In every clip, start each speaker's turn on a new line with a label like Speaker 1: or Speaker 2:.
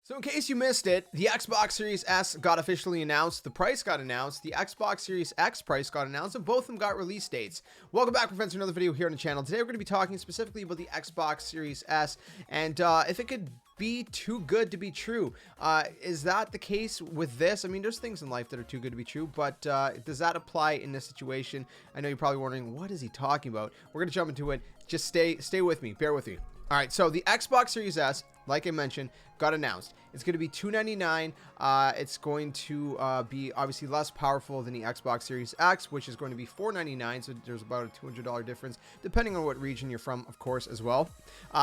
Speaker 1: So in case you missed it, the Xbox Series S got officially announced, the price got announced, the Xbox Series X price got announced, and both of them got release dates. Welcome back, friends, to another video here on the channel. Today we're going to be talking specifically about the Xbox Series S and if it could be too good to be true. Is that the case with this? I mean, there's things in life that are too good to be true, but does that apply in this situation? I know you're probably wondering, what is he talking about? We're going to jump into it. Just stay with me. Bear with me. All right, so the Xbox Series S, like I mentioned, got announced. It's going to be $299. It's going to be obviously less powerful than the Xbox Series X, which is going to be $499. So there's about a $200 difference, depending on what region you're from, of course, as well.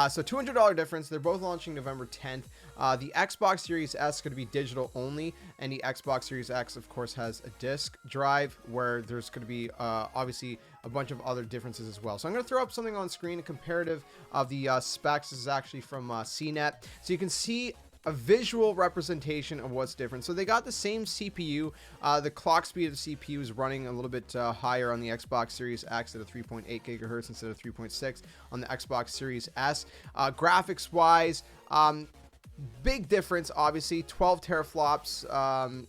Speaker 1: So $200 difference. They're both launching November 10th. The Xbox Series S is going to be digital only, and the Xbox Series X, of course, has a disc drive where there's going to be obviously a bunch of other differences as well. So I'm going to throw up something on screen, a comparative of the specs. This is actually from CNET, so you can see a visual representation of what's different. So they got the same CPU. The clock speed of the CPU is running a little bit higher on the Xbox Series X at a 3.8 gigahertz instead of 3.6 on the Xbox Series S. Graphics wise, big difference, obviously. 12 teraflops on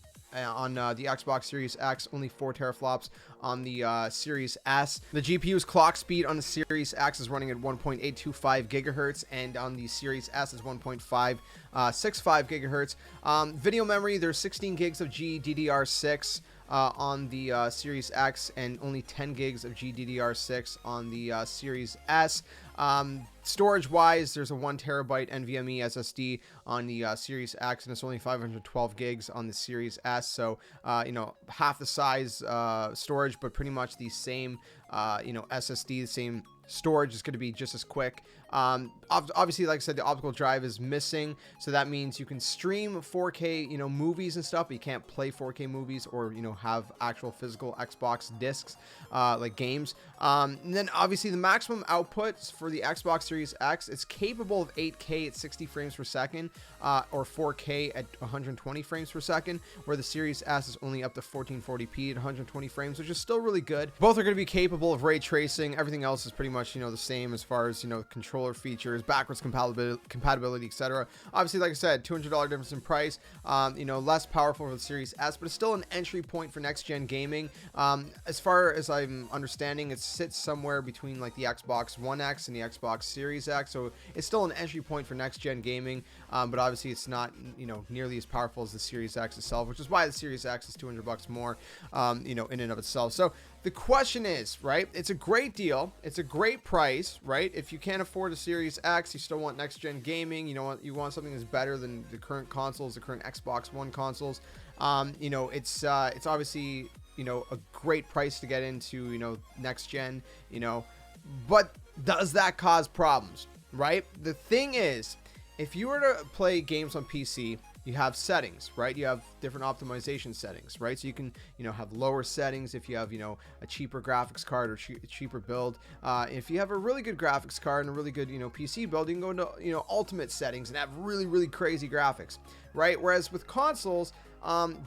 Speaker 1: the Xbox Series X, only 4 teraflops on the Series S. The GPU's clock speed on the Series X is running at 1.825 gigahertz, and on the Series S is 1.565 gigahertz. Video memory, there's 16 gigs of GDDR6 on the Series X, and only 10 gigs of GDDR6 on the Series S. Storage wise, there's a 1 terabyte NVMe SSD on the Series X, and it's only 512 gigs on the Series S. So, you know, half the size storage, but pretty much the same, you know, SSD, the same storage is going to be just as quick. Obviously, like I said, the optical drive is missing, so that means you can stream 4K, you know, movies and stuff, but you can't play 4K movies or, you know, have actual physical Xbox discs like games. And then obviously the maximum outputs for the Xbox Series X, it's capable of 8K at 60 frames per second or 4K at 120 frames per second, where the Series S is only up to 1440p at 120 frames, which is still really good. Both are going to be capable of ray tracing. Everything else is pretty much, you know, the same as far as, you know, controller features, backwards compatibility, etc. Obviously, like I said, $200 difference in price. You know, less powerful for the Series S, but it's still an entry point for next gen gaming. As far as I'm understanding, it sits somewhere between like the Xbox One X and the Xbox Series X, so it's still an entry point for next gen gaming. But obviously, it's not, you know, nearly as powerful as the Series X itself, which is why the Series X is $200 more, you know, in and of itself. So the question is, right? It's a great deal. It's a great price, right? If you can't afford a Series X, you still want next gen gaming. You know, you want something that's better than the current consoles, the current Xbox One consoles. You know, it's obviously, you know, a great price to get into, you know, next gen, you know, but does that cause problems, right? The thing is, if you were to play games on PC, you have settings, right? You have different optimization settings, right? So you can, you know, have lower settings if you have, you know, a cheaper graphics card or cheaper build. If you have a really good graphics card and a really good, you know, PC build, you can go into, you know, ultimate settings and have really, really crazy graphics, right? Whereas with consoles,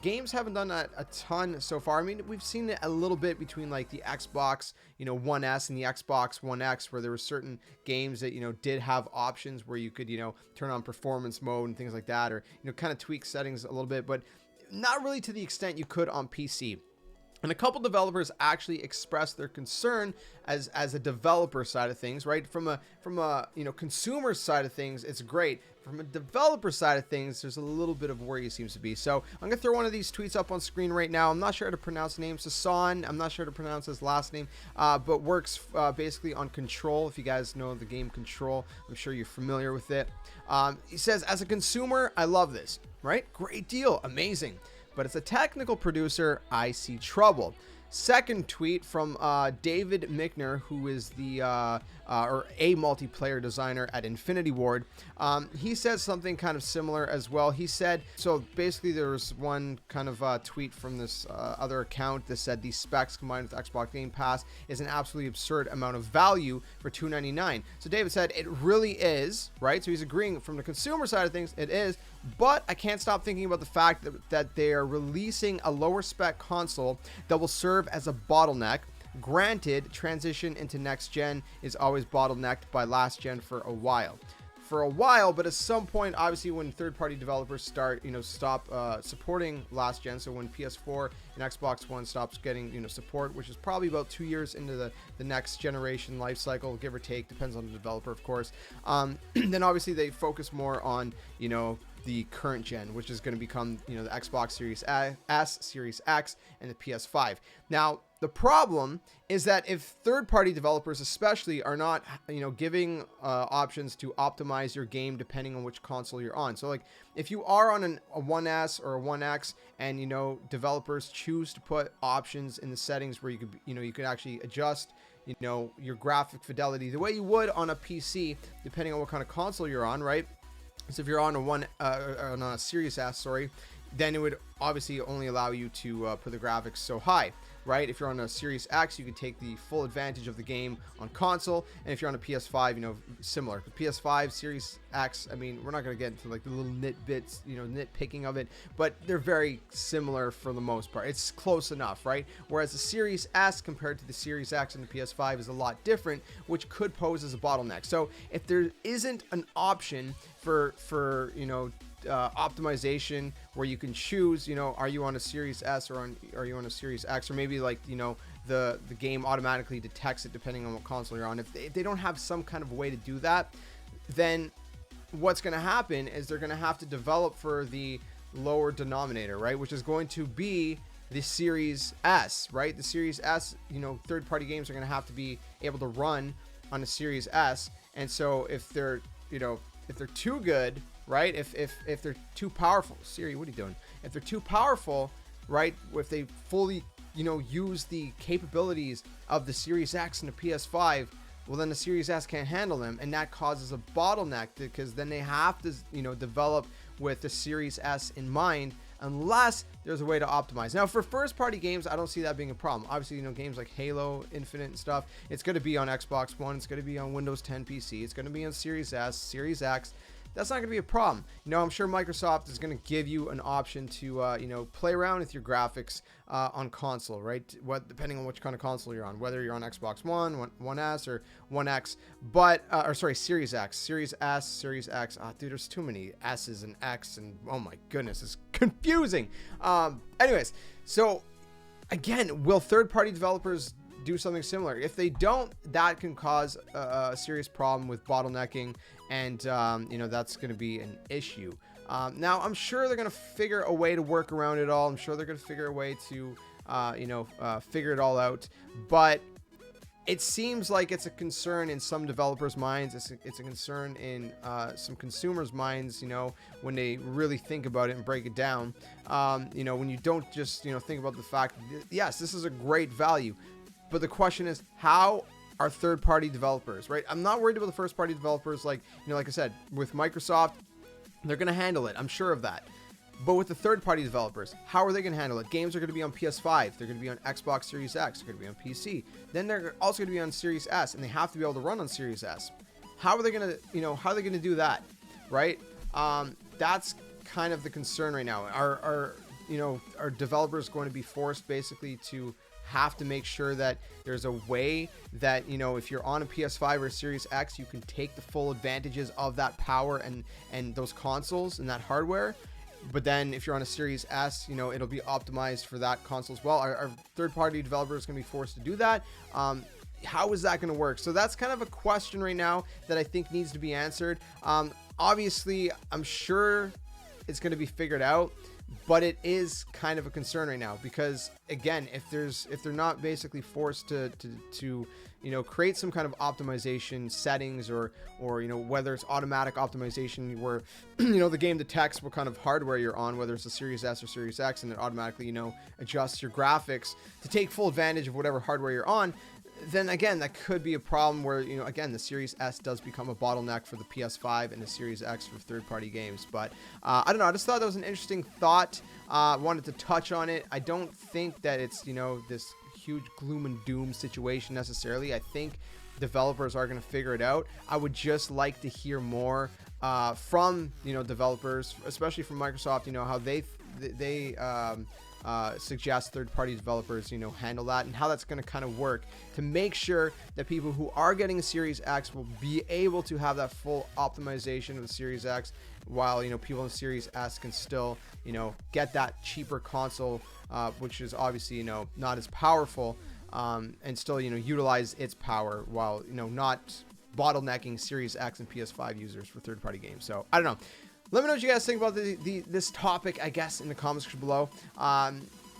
Speaker 1: games haven't done that a ton so far. I mean, we've seen it a little bit between like the Xbox, you know, One S and the Xbox One X, where there were certain games that, you know, did have options where you could, you know, turn on performance mode and things like that, or, you know, kind of tweak settings a little bit, but not really to the extent you could on PC. And a couple developers actually expressed their concern as a developer side of things, right? From a you know, consumer side of things, it's great. From a developer side of things, there's a little bit of worry, it seems to be. So I'm gonna throw one of these tweets up on screen right now. I'm not sure how to pronounce the name. Sasan, I'm not sure how to pronounce his last name, but works basically on Control. If you guys know the game Control, I'm sure you're familiar with it. He says, as a consumer, I love this, right? Great deal, amazing. But as a technical producer, I see trouble. Second tweet from David Mickner, who is the or a multiplayer designer at Infinity Ward. He says something kind of similar as well. He said, so basically there was one kind of tweet from this other account that said these specs combined with Xbox Game Pass is an absolutely absurd amount of value for $299. So David said it really is, right? So he's agreeing from the consumer side of things, it is, but I can't stop thinking about the fact that they are releasing a lower spec console that will serve as a bottleneck. Granted, transition into next gen is always bottlenecked by last gen for a while. for a while, but at some point, obviously, when third-party developers start, stop supporting last gen, so when PS4 and Xbox One stops getting, support, which is probably about 2 years into the next generation life cycle, give or take, depends on the developer, of course. Then obviously they focus more on, the current gen, which is going to become, the Xbox Series S, Series X, and the PS5. Now, the problem is that if third-party developers especially are not, giving options to optimize your game depending on which console you're on. So like if you are on a 1S or a 1X and, developers choose to put options in the settings where you could, you could actually adjust, your graphic fidelity the way you would on a PC, depending on what kind of console you're on, right? So if you're on a Series S, then it would obviously only allow you to put the graphics so high, right? If you're on a Series X, you can take the full advantage of the game on console, and if you're on a PS5, similar. The PS5, Series X, I mean, we're not going to get into like the little nitpicking of it, but they're very similar for the most part. It's close enough, right? Whereas the Series S compared to the Series X and the PS5 is a lot different, which could pose as a bottleneck. So if there isn't an option for optimization where you can choose, are you on a Series S or are you on a Series X, or maybe like, the game automatically detects it depending on what console you're on. If they don't have some kind of way to do that, then what's going to happen is they're going to have to develop for the lower denominator, right? Which is going to be the Series S, right? The Series S, third-party games are going to have to be able to run on a Series S. And so if they're too good, right? If they're too powerful, Siri, what are you doing? If they're too powerful, right? If they fully, use the capabilities of the Series X and the PS5, well, then the Series S can't handle them, and that causes a bottleneck because then they have to, develop with the Series S in mind, unless there's a way to optimize. Now, for first-party games, I don't see that being a problem. Obviously, games like Halo Infinite and stuff, it's going to be on Xbox One, it's going to be on Windows 10 PC, it's going to be on Series S, Series X. That's not going to be a problem. I'm sure Microsoft is going to give you an option to, play around with your graphics on console, right? Depending on which kind of console you're on, whether you're on Xbox One, 1S, or 1X, Series X, Series S, Series X. Dude, there's too many S's and X, and oh my goodness, it's confusing. Anyways, so again, will third-party developers do something similar? If they don't, that can cause a serious problem with bottlenecking, and that's going to be an issue. Now, I'm sure they're going to figure a way to work around it all. I'm sure they're going to figure a way to figure it all out, but it seems like it's a concern in some developers' minds. It's a concern in some consumers' minds, when they really think about it and break it down. When you don't just think about the fact that, yes, this is a great value, but the question is, how are third-party developers, right? I'm not worried about the first-party developers. Like I said, with Microsoft, they're going to handle it. I'm sure of that. But with the third-party developers, how are they going to handle it? Games are going to be on PS5. They're going to be on Xbox Series X. They're going to be on PC. Then they're also going to be on Series S, and they have to be able to run on Series S. How are they going to, how are they going to do that, right? That's kind of the concern right now. Are developers going to be forced basically to have to make sure that there's a way that, if you're on a PS5 or a Series X, you can take the full advantages of that power and those consoles and that hardware? But then if you're on a Series S, it'll be optimized for that console as well. Are third-party developers going to be forced to do that? How is that going to work? So that's kind of a question right now that I think needs to be answered. Obviously, I'm sure it's going to be figured out, but it is kind of a concern right now because, again, if they're not basically forced to create some kind of optimization settings or whether it's automatic optimization where the game detects what kind of hardware you're on, whether it's a Series S or Series X, and it automatically adjusts your graphics to take full advantage of whatever hardware you're on, then again, that could be a problem where, again, the Series S does become a bottleneck for the PS5 and the Series X for third-party games. But I don't know. I just thought that was an interesting thought. Wanted to touch on it. I don't think that it's, this huge gloom and doom situation necessarily. I think developers are going to figure it out. I would just like to hear more from, developers, especially from Microsoft, how they suggest third-party developers, handle that, and how that's going to kind of work to make sure that people who are getting a Series X will be able to have that full optimization of the Series X, while people in the Series S can still get that cheaper console, which is obviously not as powerful, and still utilize its power while not bottlenecking Series X and PS5 users for third-party games. So I don't know. Let me know what you guys think about this topic, I guess, in the comments below.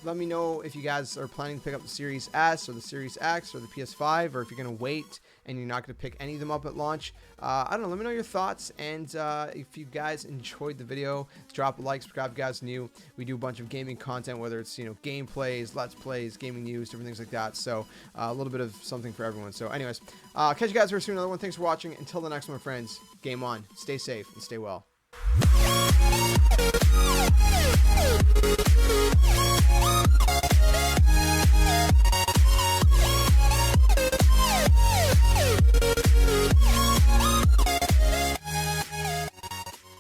Speaker 1: Let me know if you guys are planning to pick up the Series S or the Series X or the PS5, or if you're going to wait and you're not going to pick any of them up at launch. I don't know. Let me know your thoughts. And if you guys enjoyed the video, drop a like, subscribe if you guys new. We do a bunch of gaming content, whether it's, gameplays, let's plays, gaming news, different things like that. So a little bit of something for everyone. So anyways, catch you guys very soon. Another one. Thanks for watching. Until the next one, my friends, game on. Stay safe and stay well.